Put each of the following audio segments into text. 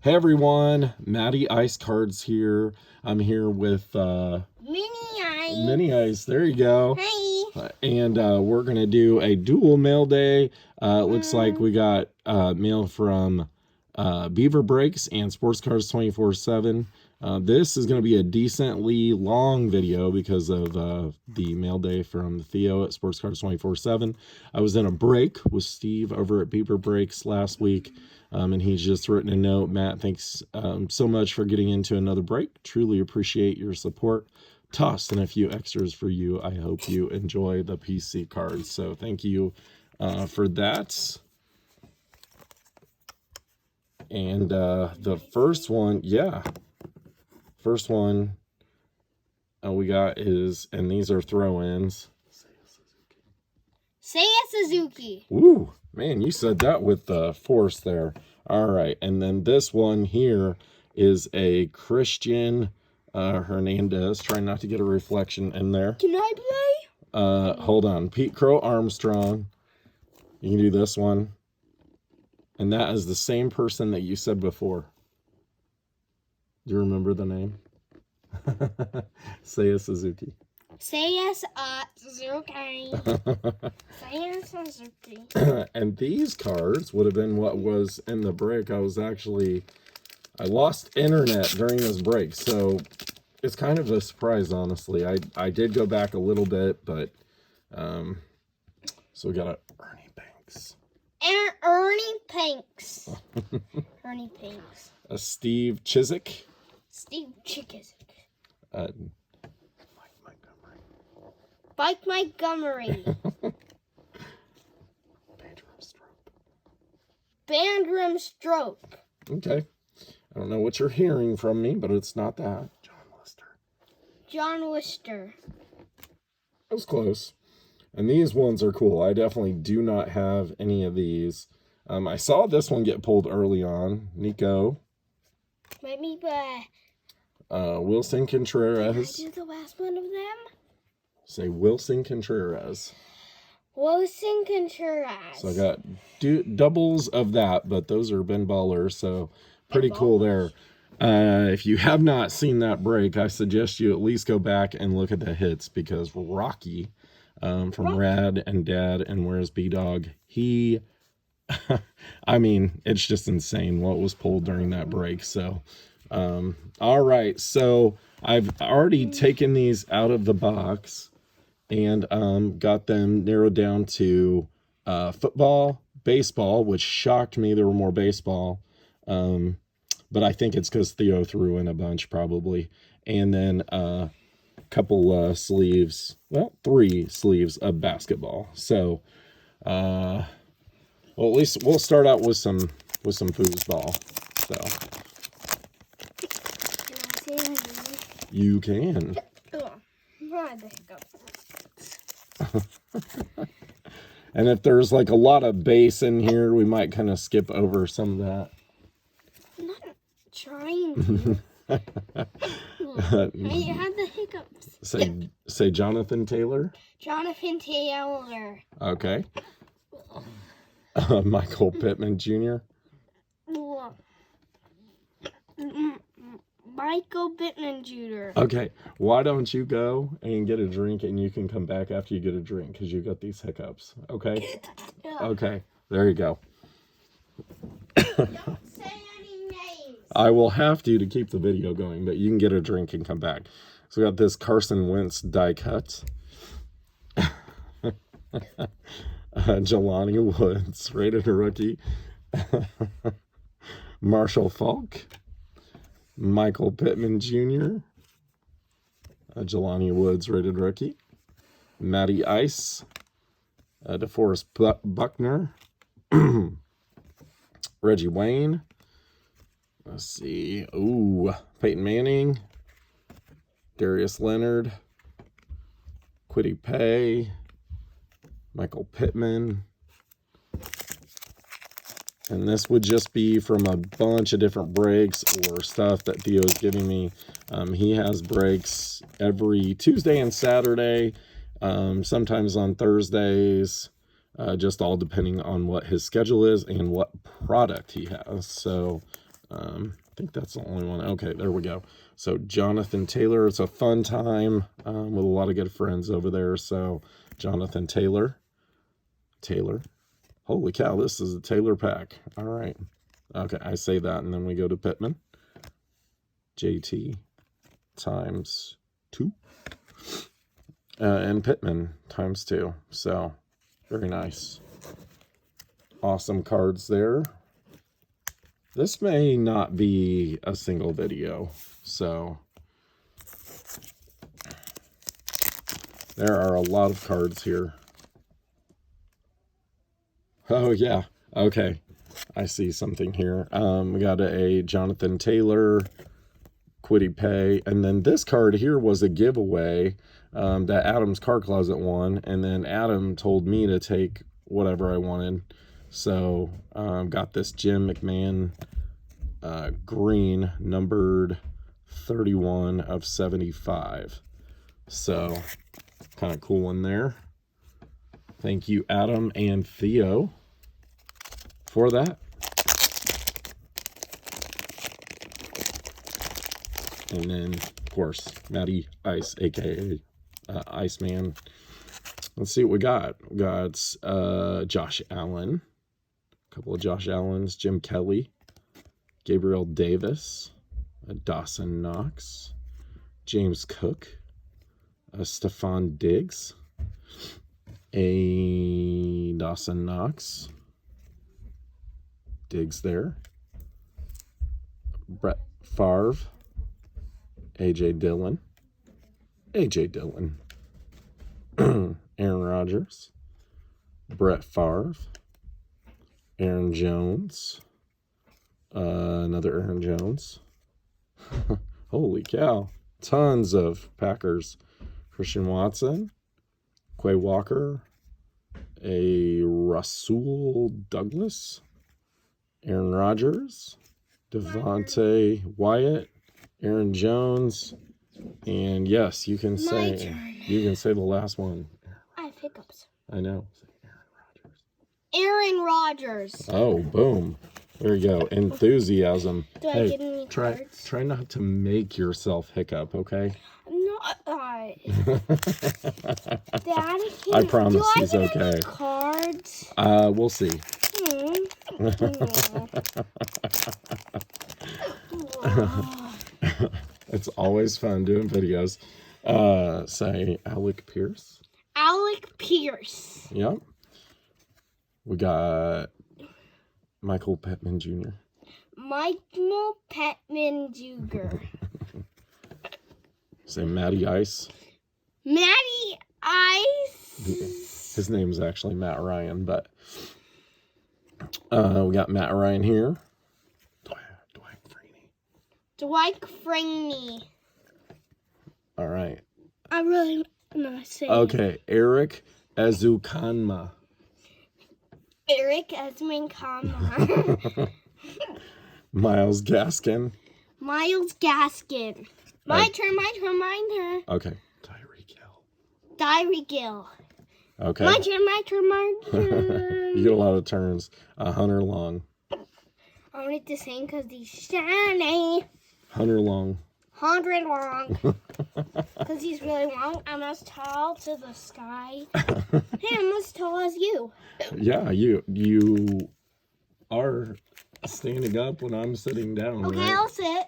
Hey everyone, Maddie Ice Cards here. I'm here with Mini Ice. There you go. Hi. And we're gonna do a dual mail day. It looks like we got mail from Beaver Breaks and Sports Cars 24/7. This is going to be a decently long video because of the mail day from Theo at Sports Cars 24/7. I was in a break with Steve over at Beaver Breaks last week, and he's just written a note. Matt, thanks so much for getting into another break. Truly appreciate your support. Tossed in a few extras for you. I hope you enjoy the PC cards. So thank you for that. And the first one, we got is, and these are throw-ins. Seiya Suzuki. Ooh, man, you said that with the force there. All right, and then this one here is a Christian Hernandez. Trying not to get a reflection in there. Can I play? Hold on. Pete Crow Armstrong. You can do this one. And that is the same person that you said before. Do you remember the name? Seiya Suzuki. Seiya Suzuki. Seiya Suzuki. And these cards would have been what was in the break. I lost internet during this break, so it's kind of a surprise, honestly. I did go back a little bit, but so we got a Ernie Banks. Ernie Pinks. Ernie Pinks. A Steve Chiswick. Steve Chiswick. Mike Montgomery. Mike Montgomery. Bandram Stroke. Okay. I don't know what you're hearing from me, but it's not that. John Lister. That was close. And these ones are cool. I definitely do not have any of these. I saw this one get pulled early on. Nico. Maybe, Wilson Contreras. Can I do the last one of them? Say Wilson Contreras. Wilson Contreras. So I got doubles of that, but those are Ben Ballers, so pretty cool there. If you have not seen that break, I suggest you at least go back and look at the hits, because Rocky from Rad and Dad and Where's B-Dog, he, I mean, it's just insane what was pulled during that break. So, all right, so I've already taken these out of the box and got them narrowed down to football, baseball, which shocked me there were more baseball, but I think it's because Theo threw in a bunch probably, and then a couple sleeves, well, 3 sleeves of basketball. So well, at least we'll start out with some foosball. So Can I say that? you can. And if there's like a lot of bass in here, we might kind of skip over some of that. I'm not trying to. I had the hiccups. Say Jonathan Taylor. Jonathan Taylor. Okay. Michael Pittman Jr. Michael Pittman Jr. Okay, why don't you go and get a drink, and you can come back after you get a drink, because you got these hiccups. Okay? Okay, there you go. Don't say any names. I will have to keep the video going, but you can get a drink and come back. So we got this Carson Wentz die cut. Jelani Woods, rated a rookie. Marshall Falk. Michael Pittman Jr. Jelani Woods, rated rookie. Matty Ice. DeForest Buckner. Reggie Wayne. Let's see. Ooh, Peyton Manning. Darius Leonard. Kwity Paye. Michael Pittman. And this would just be from a bunch of different breaks or stuff that Theo's giving me. He has breaks every Tuesday and Saturday, sometimes on Thursdays, just all depending on what his schedule is and what product he has. So I think that's the only one. Okay, there we go. So Jonathan Taylor. It's a fun time with a lot of good friends over there. So Jonathan Taylor. Holy cow, this is a Taylor pack. All right. Okay, I say that, and then we go to Pittman. JT times 2. And Pittman times 2. So, very nice. Awesome cards there. This may not be a single video, so there are a lot of cards here. Oh, yeah. Okay. I see something here. We got a Jonathan Taylor, Quiddy Pay, and then this card here was a giveaway that Adam's Car Closet won, and then Adam told me to take whatever I wanted. So, got this Jim McMahon green, numbered 31 of 75. So, kind of cool one there. Thank you, Adam and Theo, for that. And then, of course, Matty Ice, aka Iceman. Let's see what we got. We got Josh Allen, a couple of Josh Allens, Jim Kelly, Gabriel Davis, Dawson Knox, James Cook, Stephon Diggs, a Dawson Knox, Diggs there, Brett Favre, AJ Dillon, Aaron Rodgers, Brett Favre, Aaron Jones, another Aaron Jones. Holy cow. Tons of Packers. Christian Watson, Quay Walker, a Rasul Douglas, Aaron Rodgers, Devontae Wyatt, Aaron Jones, and yes, you can say the last one. I have hiccups. I know. Aaron Rodgers. Oh, boom. There you go. Enthusiasm. Do I get any cards? Try not to make yourself hiccup, okay? I'm not. Dad, I promise do he's I get okay. any cards? We'll see. It's always fun doing videos. Say Alec Pierce. Alec Pierce. Yep. We got Michael Pittman Jr. Michael Pittman Jr. Say Matty Ice. Matty Ice. His name is actually Matt Ryan, but we got Matt Ryan here. Dwight Freeney. All right. I really not saying. Okay, Eric Ezukanma. Eric Ezukanma. Miles Gaskin. Miles Gaskin. My turn. Okay. Tyreek Hill. Tyreek Hill. Okay. My turn. You get a lot of turns. Hunter Long. I want the same because he's shiny. Hunter Long. 100 long. Because he's really long. I'm as tall to the sky. Hey, I'm as tall as you. Yeah, you are standing up when I'm sitting down. Okay, right? I'll sit.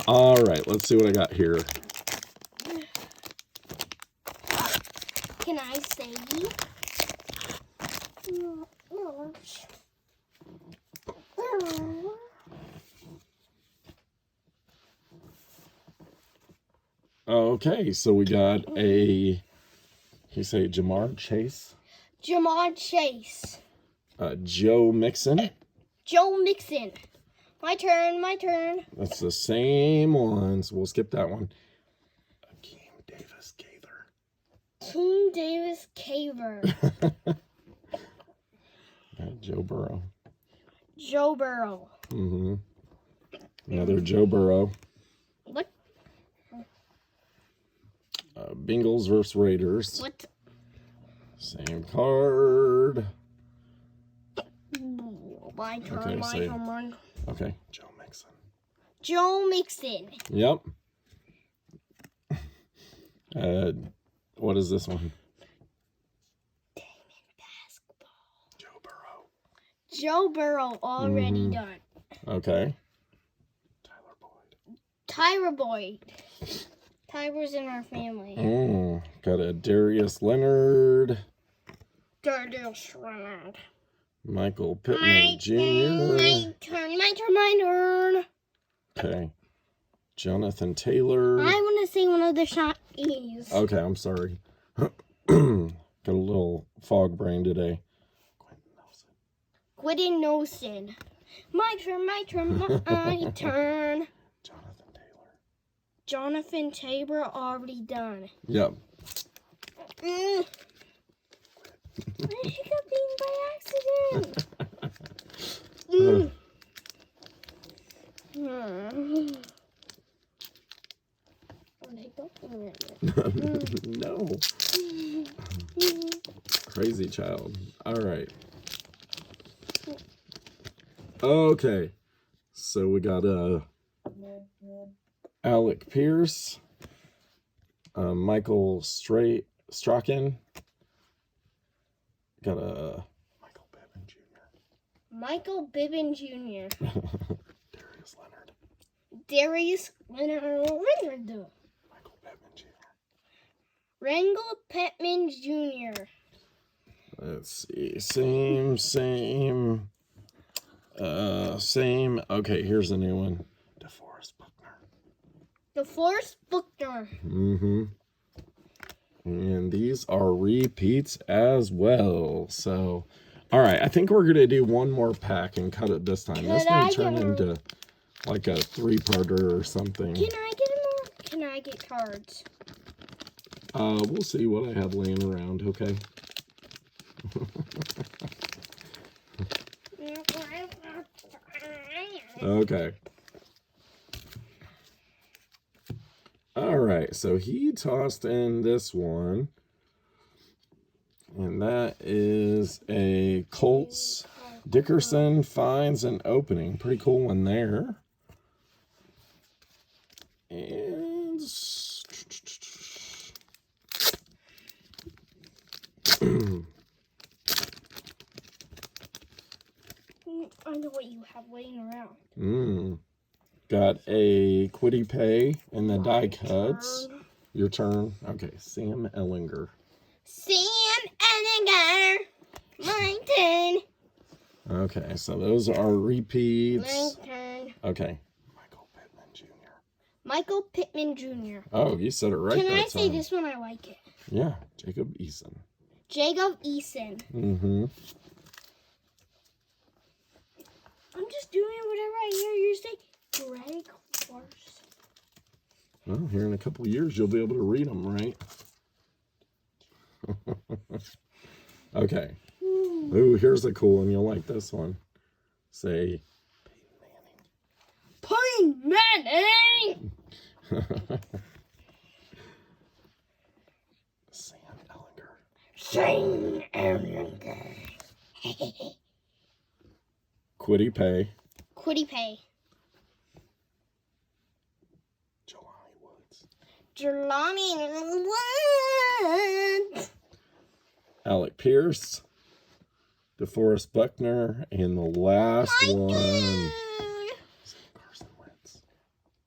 All right, let's see what I got here. Can I say? Okay, so we got you say Jamar Chase? Jamar Chase. Joe Mixon? Joe Mixon. My turn. That's the same ones. We'll skip that one. King Davis Caver. Joe Burrow. Joe Burrow. Mm-hmm. Another Joe Burrow. What? Bengals versus Raiders. What? Same card. My turn, Okay, my say- turn, my Okay, Joe Mixon. Joe Mixon. Yep. What is this one? Basketball. Joe Burrow. Joe Burrow already Mhm. done. Okay. Tyler Boyd. Tyra Boyd. Tyra's in our family. Got a Darius Leonard. Darius Leonard. Michael Pittman My Jr. turn. Okay. Jonathan Taylor. I want to say one of the shotties. Okay, I'm sorry. Got a little fog brain today. Quentin Nelson. My turn, my turn. Jonathan Taylor. Jonathan Taylor already done. Yep. I hiccuping by accident. No. Crazy child. All right. Okay. So we got Alec Pierce, Michael Strachan. Got a Michael Pittman Jr. Michael Pittman Jr. Darius Leonard. Darius Leonard. Michael Pittman Jr. Rangel Pittman Jr. Let's see. Same. Okay, here's a new one. DeForest Buckner. Mm-hmm. And these are repeats as well. So, all right. I think we're going to do one more pack and cut it this time. This may turn into like a 3-parter or something. Can I get more? Can I get cards? We'll see what I have laying around, okay? Okay. All right, so he tossed in this one. And that is a Colts Dickerson finds an opening. Pretty cool one there. And I know what you have laying around. Got a Quiddy Pay in the die cuts. Turn. Your turn. Okay, Sam Ellinger. Sam Ellinger. My turn. Okay, so those are repeats. My turn. Okay. Michael Pittman Jr. Michael Pittman Jr. Oh, you said it right Can that I say time. this one? I like it. Yeah, Jacob Eason. Jacob Eason. Mm-hmm. I'm just doing whatever I hear you say. Greg Horse. Well, here in a couple of years, you'll be able to read them, right? Okay. Ooh, here's a cool one. You'll like this one. Say, Peyton Manning. Sam Ellinger. Sam Ellinger. Quiddy Pay. Quiddy Pay. Jelani Woods. Alec Pierce. DeForest Buckner. And the last one. Carson Wentz.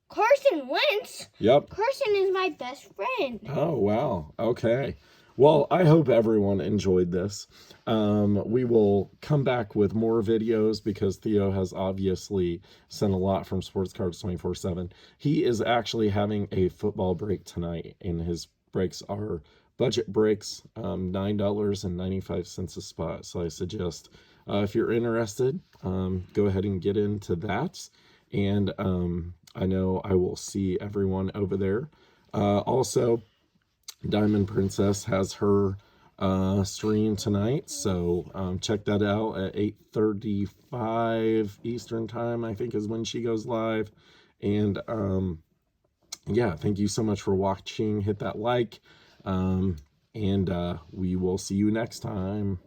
Carson Wentz? Yep. Carson is my best friend. Oh, wow. Okay. Well, I hope everyone enjoyed this. We will come back with more videos because Theo has obviously sent a lot from Sports Cards 24/7. He is actually having a football break tonight, and his breaks are budget breaks, $9.95 a spot. So I suggest if you're interested, go ahead and get into that. And I know I will see everyone over there. Also, Diamond Princess has her stream tonight, so check that out at 8:35 Eastern time, I think is when she goes live. And yeah, thank you so much for watching. Hit that like, And we will see you next time.